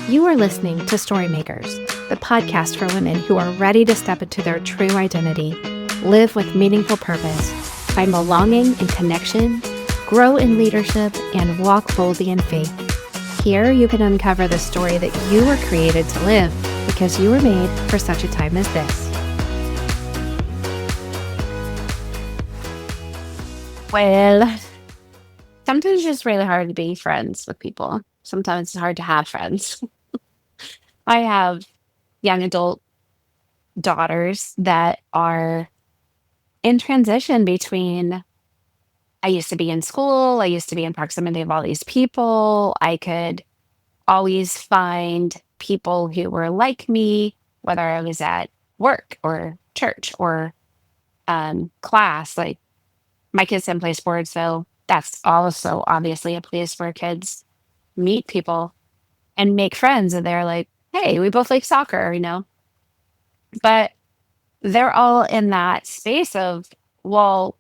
You are listening to Storymakers, the podcast for women who are ready to step into their true identity, live with meaningful purpose, find belonging and connection, grow in leadership, and walk boldly in faith. Here you can uncover the story that you were created to live because you were made for such a time as this. Well, sometimes it's just really hard to be friends with people. Sometimes it's hard to have friends. I have young adult daughters that are in transition between I used to be in school, I used to be in proximity of all these people. I could always find people who were like me, whether I was at work or church or class. Like my kids didn't play sports, so that's also obviously a place where kids meet people and make friends. And they're like, hey, we both like soccer. But they're all in that space of, well,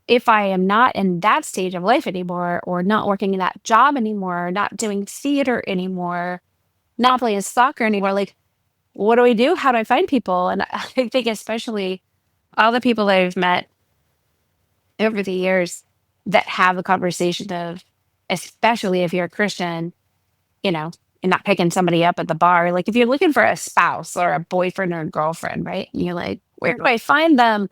if I am not in that stage of life anymore, or not working in that job anymore, not doing theater anymore, not playing soccer anymore, like, what do we do? How do I find people? And I think, especially all the people that I've met over the years that have a conversation of, especially if you're a Christian, you know, and not picking somebody up at the bar. Like if you're looking for a spouse or a boyfriend or a girlfriend, right? And you're like, where do I find them?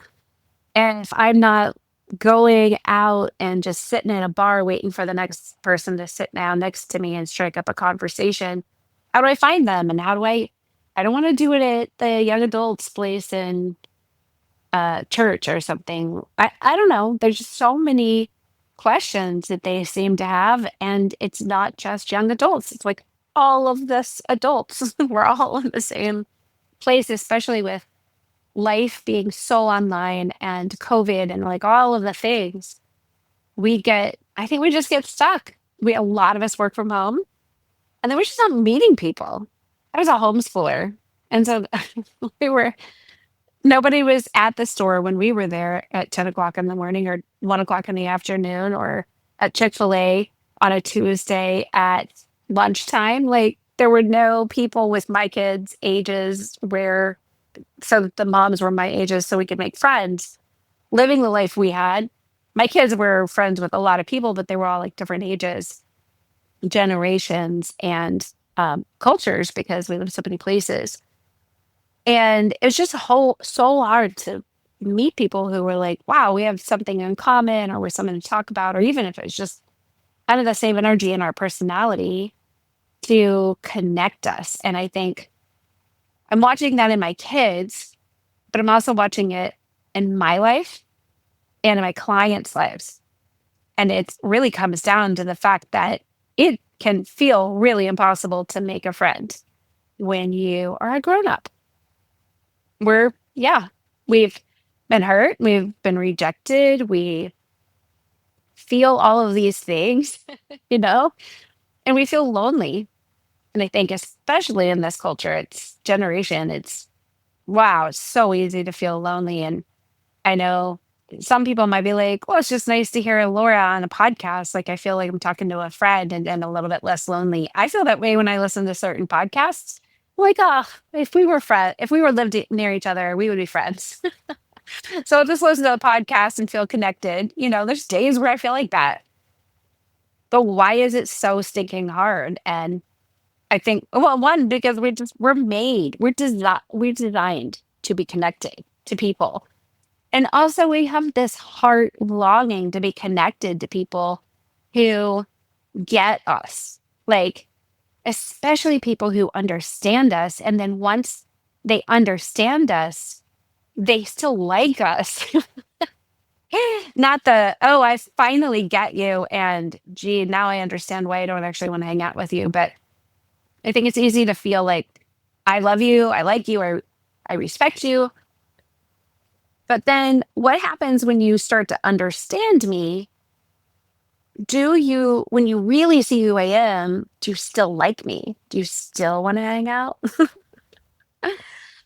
And if I'm not going out and just sitting in a bar waiting for the next person to sit down next to me and strike up a conversation, how do I find them? And I don't want to do it at the young adults place in church or something. I don't know. There's just so many questions that they seem to have. And it's not just young adults. It's like all of this adults. We're all in the same place, especially with life being so online and COVID and like all of the things. I think we just get stuck. A lot of us work from home and then we're just not meeting people. I was a homeschooler. And so we were nobody was at the store when we were there at 10 o'clock in the morning or 1 o'clock in the afternoon or at Chick-fil-A on a Tuesday at lunchtime. Like there were no people with my kids' ages so the moms were my ages so we could make friends living the life we had. My kids were friends with a lot of people, but they were all like different ages, generations, and cultures because we lived so many places. And it was just so hard to meet people who were like, wow, we have something in common or we're something to talk about, or even if it was just kind of the same energy in our personality to connect us. And I think I'm watching that in my kids, but I'm also watching it in my life and in my clients' lives. And it really comes down to the fact that it can feel really impossible to make a friend when you are a grown up. We've been hurt, we've been rejected, we feel all of these things, you know, and we feel lonely. And I think, especially in this culture, it's generation, wow, it's so easy to feel lonely. And I know some people might be like, well, it's just nice to hear Laura on a podcast. Like, I feel like I'm talking to a friend and a little bit less lonely. I feel that way when I listen to certain podcasts. Like, oh, if we were lived near each other, we would be friends. So I'll just listen to a podcast and feel connected. There's days where I feel like that. But why is it so stinking hard? And I think, well, one, because we're designed to be connected to people. And also we have this heart longing to be connected to people who get us. Like, especially people who understand us. And then once they understand us, they still like us. Not oh, I finally get you. And gee, now I understand why I don't actually want to hang out with you. But I think it's easy to feel like I love you, I like you, or I respect you. But then what happens when you start to understand me? When you really see who I am, do you still like me? Do you still want to hang out?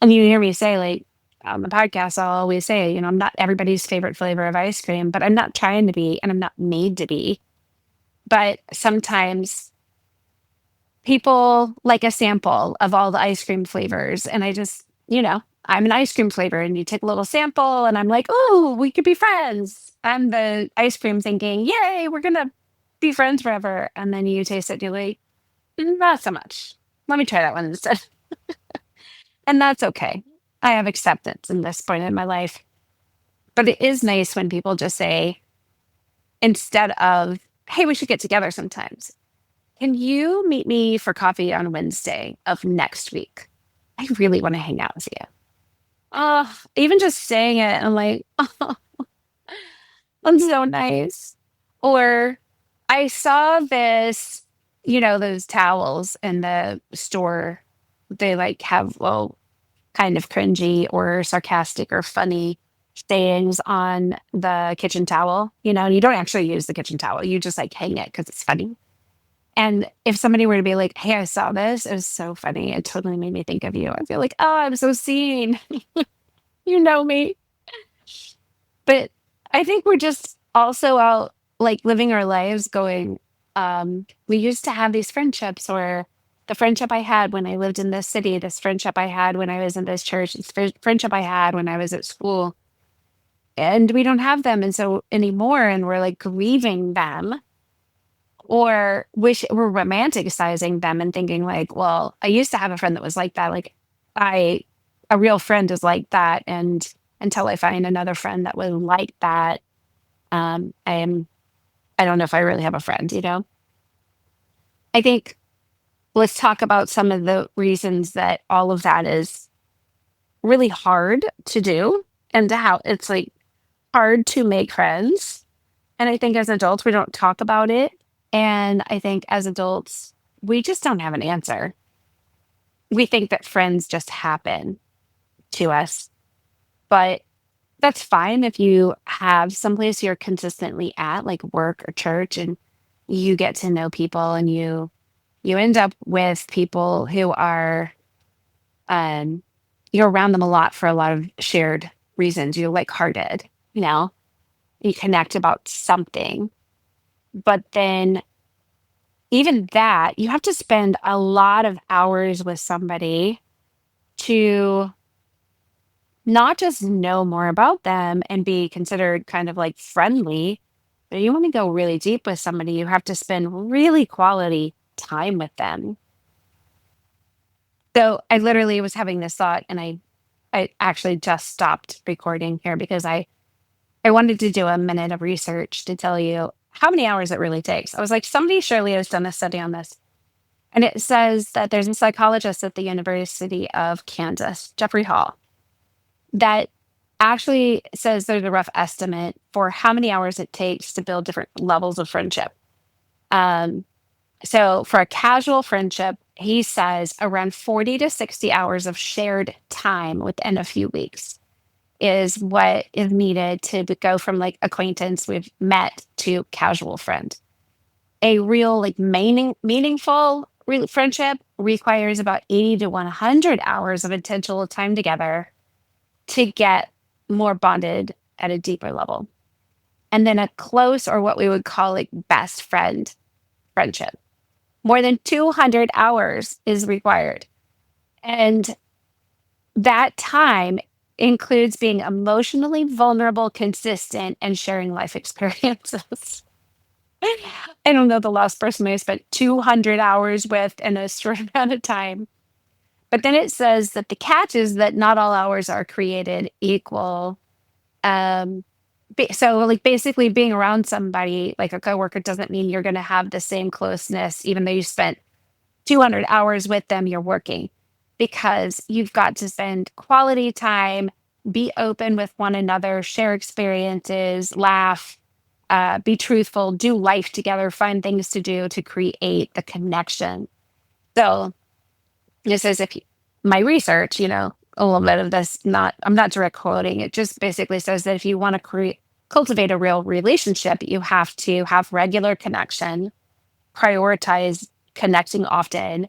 And you hear me say, like, on the podcast, I'll always say, I'm not everybody's favorite flavor of ice cream, but I'm not trying to be, and I'm not made to be. But sometimes people like a sample of all the ice cream flavors. And I just, I'm an ice cream flavor and you take a little sample and I'm like, oh, we could be friends. I'm the ice cream thinking, yay, we're going to be friends forever. And then you taste it and you're like, not so much. Let me try that one instead. And that's okay. I have acceptance in this point in my life. But it is nice when people just say, instead of, hey, we should get together sometimes, can you meet me for coffee on Wednesday of next week? I really want to hang out with you. Even just saying it, I'm like, oh, that's so nice. Or I saw this, those towels in the store. They like have, well, kind of cringy or sarcastic or funny sayings on the kitchen towel, and you don't actually use the kitchen towel. You just like hang it because it's funny. And if somebody were to be like, hey, I saw this, it was so funny. It totally made me think of you. I feel like, oh, I'm so seen. You know me. But I think we're just also out like living our lives going, we used to have these friendships, or the friendship I had when I lived in this city, this friendship I had when I was in this church, this friendship I had when I was at school. And we don't have them. And so anymore. And we're like grieving them, or wish we're romanticizing them and thinking like, well, I used to have a friend that was like that. Like I a real friend is like that. And until I find another friend that was like that, I am I don't know if I really have a friend. I think let's talk about some of the reasons that all of that is really hard to do, and how it's like hard to make friends. And I think as adults we don't talk about it. And I think as adults, we just don't have an answer. We think that friends just happen to us, but that's fine if you have someplace you're consistently at, like work or church, and you get to know people and you end up with people who are um you're around them a lot for a lot of shared reasons. You're like hearted, you know, you connect about something. But then even that, you have to spend a lot of hours with somebody to not just know more about them and be considered kind of like friendly, but you want to go really deep with somebody, you have to spend really quality time with them. So I literally was having this thought, and I actually just stopped recording here because I wanted to do a minute of research to tell you how many hours it really takes. I was like, somebody surely has done a study on this. And it says that there's a psychologist at the University of Kansas, Jeffrey Hall, that actually says there's a rough estimate for how many hours it takes to build different levels of friendship. Um, so for a casual friendship, he says around 40 to 60 hours of shared time within a few weeks is what is needed to go from like acquaintance we've met to casual friend. A real like meaningful friendship requires about 80 to 100 hours of intentional time together to get more bonded at a deeper level. And then a close, or what we would call like best friend friendship, more than 200 hours is required. And that time includes being emotionally vulnerable, consistent, and sharing life experiences. I don't know the last person I spent 200 hours with in a short amount of time. But then it says that the catch is that not all hours are created equal. Um, so, like, basically, being around somebody like a coworker doesn't mean you're going to have the same closeness, even though you spent 200 hours with them. You're working because you've got to spend quality time, be open with one another, share experiences, laugh, be truthful, do life together, find things to do to create the connection. So this is if you, my research, a little bit of this, not I'm not direct quoting. It just basically says that if you want to cultivate a real relationship, you have to have regular connection, prioritize connecting often,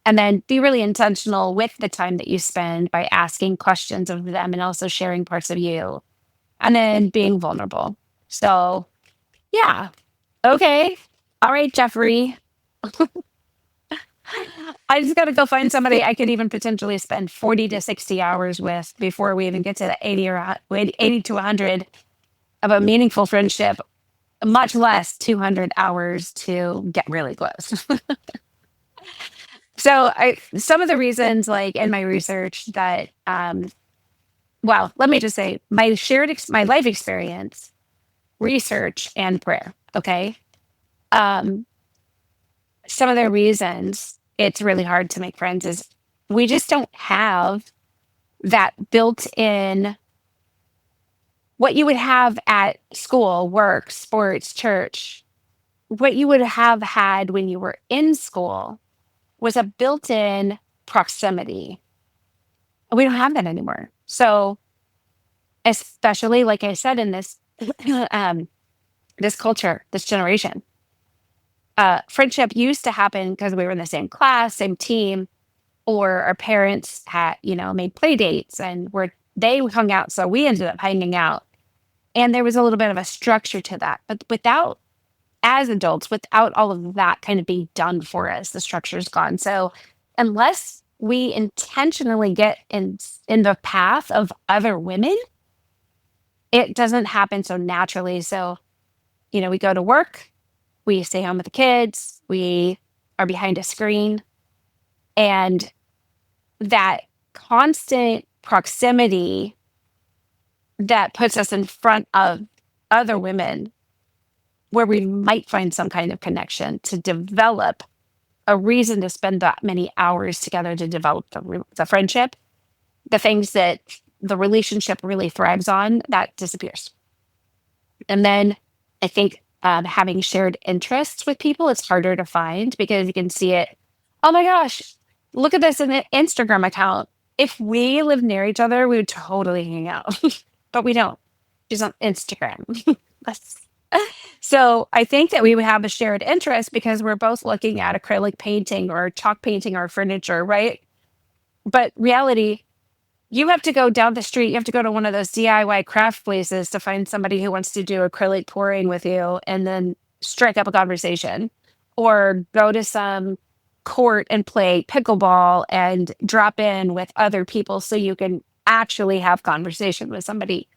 and then be really intentional with the time that you spend by asking questions of them and also sharing parts of you, and then being vulnerable. So yeah. Okay. All right, Jeffrey. I just got to go find somebody I could even potentially spend 40 to 60 hours with before we even get to the 80 or 80 to 100 of a meaningful friendship, much less 200 hours to get really close. So some of the reasons, like in my research, that well, let me just say my my life experience, research, and prayer. Okay, um, some of the reasons it's really hard to make friends is we just don't have that built in what you would have at school, work, sports, church, what you would have had when you were in school was a built in proximity. We don't have that anymore. So, especially like I said, in this um, this culture, this generation, friendship used to happen because we were in the same class, same team, or our parents had, made play dates and where they hung out. So we ended up hanging out. And there was a little bit of a structure to that. But without, as adults, without all of that kind of being done for us, the structure's gone. So unless we intentionally get in the path of other women, it doesn't happen so naturally. So, we go to work, we stay home with the kids, we are behind a screen, and that constant proximity that puts us in front of other women where we might find some kind of connection to develop a reason to spend that many hours together to develop the friendship, the things that the relationship really thrives on, that disappears. And then I think having shared interests with people, it's harder to find because you can see it. Oh my gosh, look at this in the Instagram account. If we lived near each other, we would totally hang out, but we don't. She's on Instagram. That's- so I think that we would have a shared interest because we're both looking at acrylic painting or chalk painting our furniture, right? But reality, you have to go down the street. You have to go to one of those DIY craft places to find somebody who wants to do acrylic pouring with you and then strike up a conversation, or go to some court and play pickleball and drop in with other people so you can actually have conversation with somebody.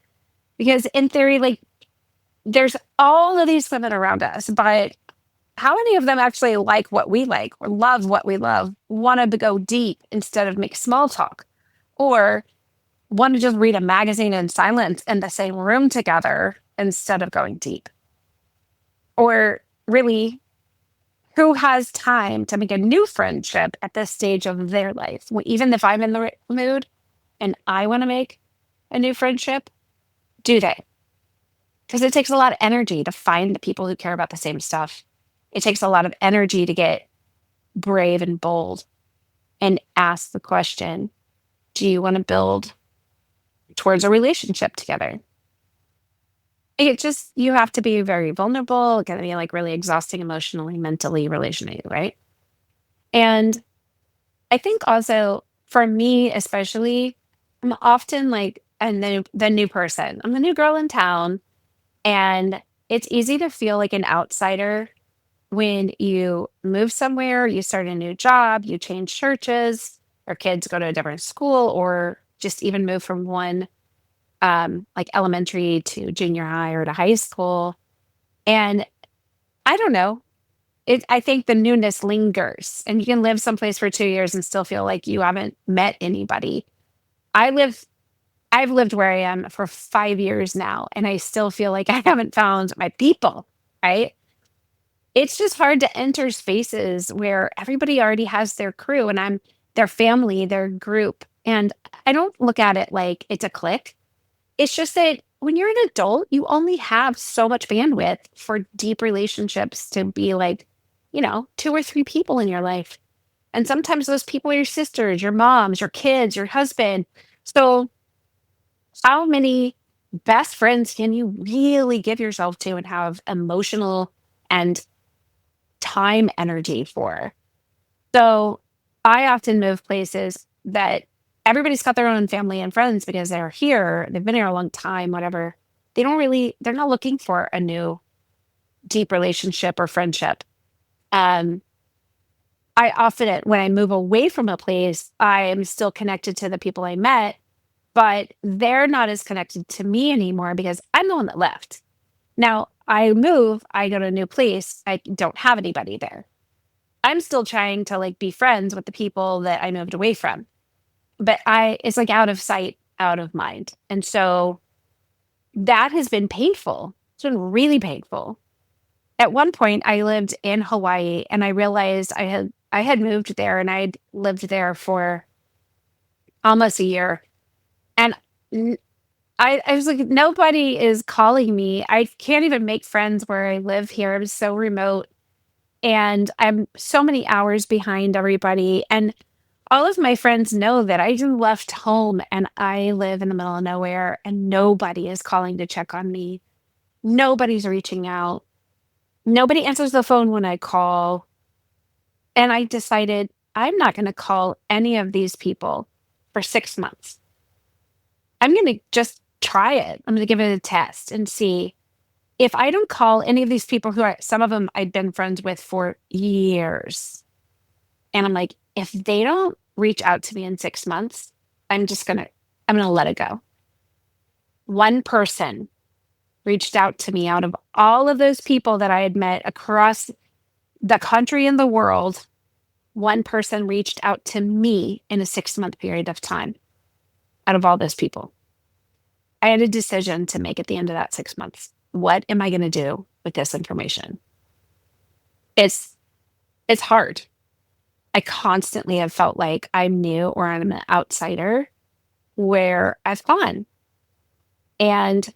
Because in theory, like, there's all of these women around us, but how many of them actually like what we like or love what we love, want to go deep instead of make small talk? Or want to just read a magazine in silence in the same room together instead of going deep? Or really, who has time to make a new friendship at this stage of their life? Even if I'm in the mood and I want to make a new friendship, do they? Because it takes a lot of energy to find the people who care about the same stuff. It takes a lot of energy to get brave and bold and ask the question, do you want to build towards a relationship together? It just, you have to be very vulnerable. It's gonna be like really exhausting emotionally, mentally, relationally, right? And I think also for me, especially, I'm often like the new person. I'm the new girl in town. And it's easy to feel like an outsider when you move somewhere, you start a new job, you change churches, or kids go to a different school, or just even move from one like elementary to junior high or to high school. And I don't know. I think the newness lingers, and you can live someplace for 2 years and still feel like you haven't met anybody. I live, I've lived where I am for 5 years now, and I still feel like I haven't found my people. Right? It's just hard to enter spaces where everybody already has their crew, and I'm their family, their group, and I don't look at it like it's a clique. It's just that when you're an adult, you only have so much bandwidth for deep relationships to be like, 2 or 3 people in your life. And sometimes those people are your sisters, your moms, your kids, your husband. So, how many best friends can you really give yourself to and have emotional and time energy for? So, I often move places that everybody's got their own family and friends because they're here, they've been here a long time, whatever. They're not looking for a new deep relationship or friendship. Um, I often, when I move away from a place, I am still connected to the people I met, but they're not as connected to me anymore because I'm the one that left. Now I move, I go to a new place, I don't have anybody there. I'm still trying to like be friends with the people that I moved away from, but it's like out of sight, out of mind. And so that has been painful. It's been really painful. At one point, I lived in Hawaii and I realized I had moved there and I'd lived there for almost a year. And n- I was like, nobody is calling me. I can't even make friends where I live here. I'm so remote and I'm so many hours behind everybody. And all of my friends know that I just left home and I live in the middle of nowhere and nobody is calling to check on me. Nobody's reaching out. Nobody answers the phone when I call. And I decided I'm not going to call any of these people for 6 months. I'm going to just try it. I'm going to give it a test and see if I don't call any of these people who are, some of them I'd been friends with for years. And I'm like, if they don't reach out to me in 6 months, I'm going to let it go. One person reached out to me out of all of those people that I had met across the country and the world. One person reached out to me in a 6 month period of time out of all those people. I had a decision to make at the end of that 6 months. What am I going to do with this information? It's it's hard. I constantly have felt like I'm new or I'm an outsider where I've gone. And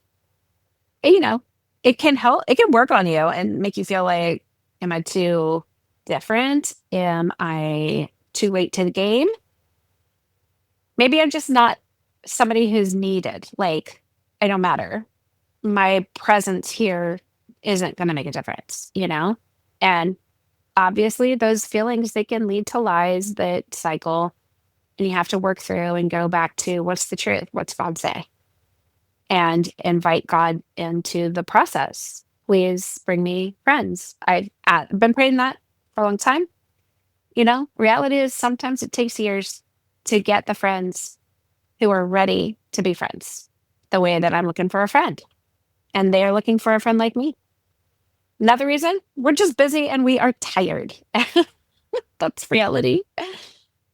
you know, it can help, it can work on you and make you feel like, am I too different? Am I too late to the game? Maybe I'm just not somebody who's needed. Like, I don't matter. My presence here isn't going to make a difference, you know? And obviously, those feelings, they can lead to lies that cycle and you have to work through and go back to what's the truth? What's God say? And invite God into the process. Please bring me friends. I've been praying that for a long time. You know, reality is sometimes it takes years to get the friends who are ready to be friends the way that I'm looking for a friend. And they are looking for a friend like me. Another reason, we're just busy and we are tired. That's reality.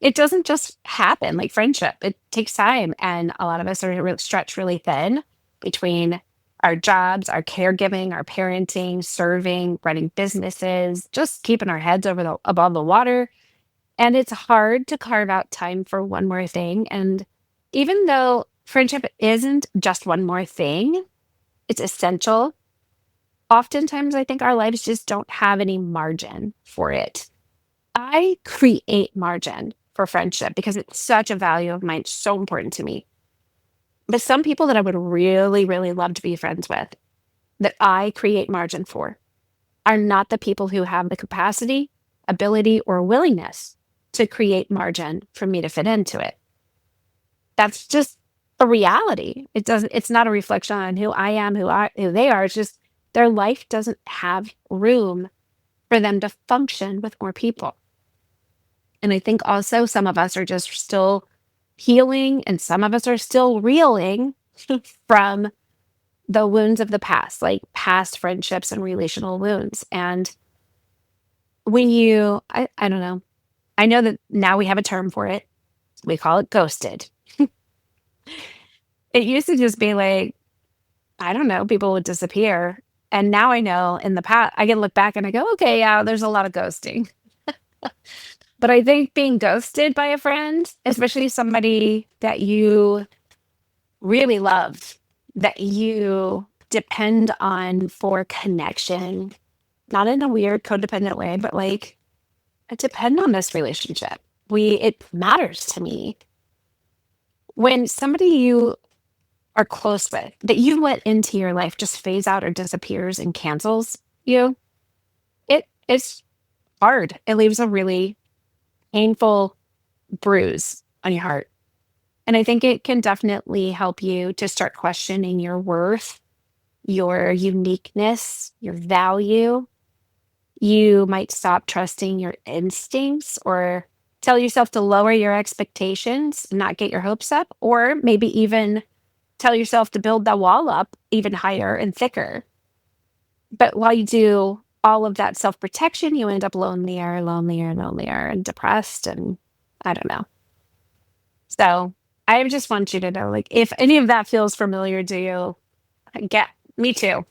It doesn't just happen like friendship. It takes time. And a lot of us are stretched really thin between our jobs, our caregiving, our parenting, serving, running businesses, just keeping our heads above the water. And it's hard to carve out time for one more thing. And even though friendship isn't just one more thing, it's essential. Oftentimes, I think our lives just don't have any margin for it. I create margin for friendship because it's such a value of mine, so important to me. But some people that I would really, really love to be friends with, that I create margin for, are not the people who have the capacity, ability, or willingness to create margin for me to fit into it. That's just a reality. It's not a reflection on who I am, who they are. It's just their life doesn't have room for them to function with more people. And I think also some of us are just still healing and some of us are still reeling from the wounds of the past, like past friendships and relational wounds. And I don't know, I know that now we have a term for it. We call it ghosted. It used to just be like, I don't know, people would disappear. And now I know in the past, I can look back and I go, okay, yeah, there's a lot of ghosting. But I think being ghosted by a friend, especially somebody that you really love, that you depend on for connection, not in a weird codependent way, but like I depend on this relationship. It matters to me. When somebody you are close with, that you let into your life just fades out or disappears and cancels you, it's hard. It leaves a really painful bruise on your heart. And I think it can definitely help you to start questioning your worth, your uniqueness, your value. You might stop trusting your instincts or tell yourself to lower your expectations, not get your hopes up, or maybe even tell yourself to build that wall up even higher and thicker. But while you do all of that self protection, you end up lonelier, lonelier, lonelier, and depressed. And I don't know. So I just want you to know, like, if any of that feels familiar to you, get me too.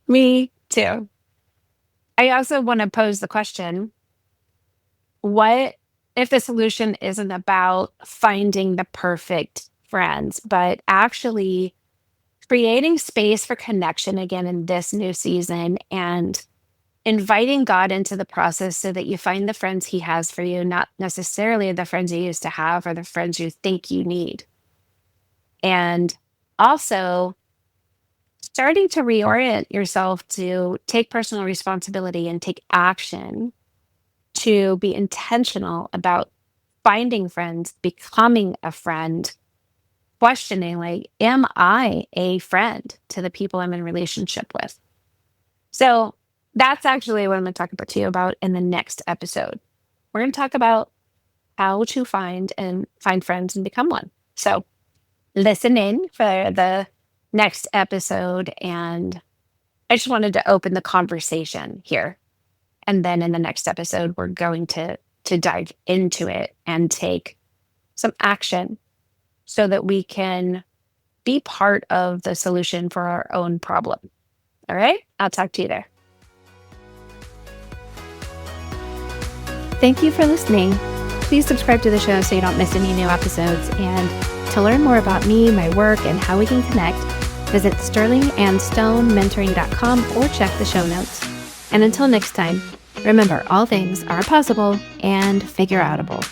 Me too. I also want to pose the question, what if the solution isn't about finding the perfect friends, but actually creating space for connection again in this new season and inviting God into the process so that you find the friends He has for you, not necessarily the friends you used to have or the friends you think you need. And also starting to reorient yourself to take personal responsibility and take action to be intentional about finding friends, becoming a friend, questioning, like, am I a friend to the people I'm in relationship with? So that's actually what I'm going to talk about to you about in the next episode. We're going to talk about how to find friends and become one. So listen in for the next episode. And I just wanted to open the conversation here. And then in the next episode, we're going to dive into it and take some action so that we can be part of the solution for our own problem. All right? I'll talk to you there. Thank you for listening. Please subscribe to the show so you don't miss any new episodes. And to learn more about me, my work, and how we can connect, visit sterlingandstonementoring.com or check the show notes. And until next time, remember, all things are possible and figure outable.